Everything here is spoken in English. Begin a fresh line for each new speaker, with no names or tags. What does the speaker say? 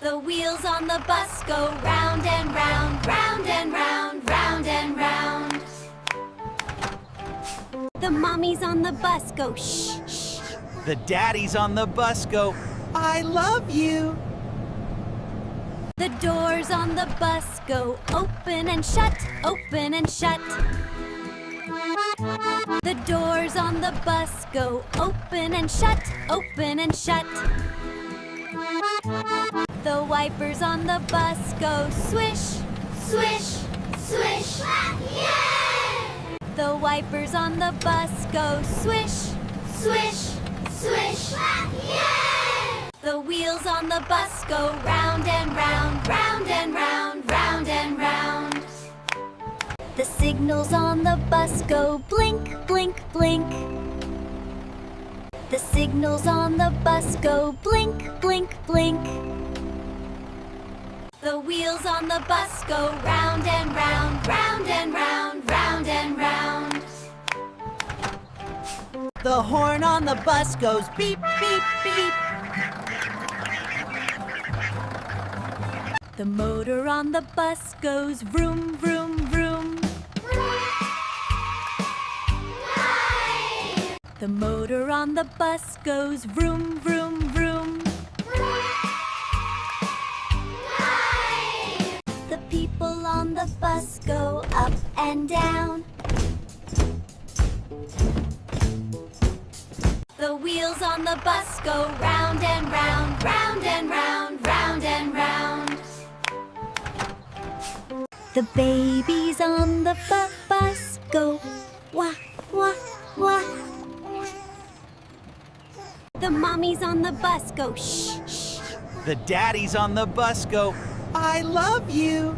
The wheels on the bus go round and round, round and round, round and round. The mommies on the bus go shh, shh.
The daddies on the bus go, I love you.
The doors on the bus go open and shut, open and shut. The doors on the bus go open and shut, open and shut. The wipers on the bus go swish, swish, swish. Yay! The wipers on the bus go swish, swish, swish. Yay! The wheels on the bus go round and round, round and round, round and round. The signals on the bus go blink, blink, blink. The signals on the bus go blink, blink, blink. The wheels on the bus go round and round, round and round, round and round.
The horn on the bus goes beep, beep, beep.
The motor on the bus goes vroom, vroom, vroom. The motor on the bus goes vroom, vroom, vroom. The people on the bus go up and down. The wheels on the bus go round and round, round and round, round and round. The babies on the bus go wah, wah, wah. The mommies on the bus go shh, shh.
The daddies on the bus go, I love you.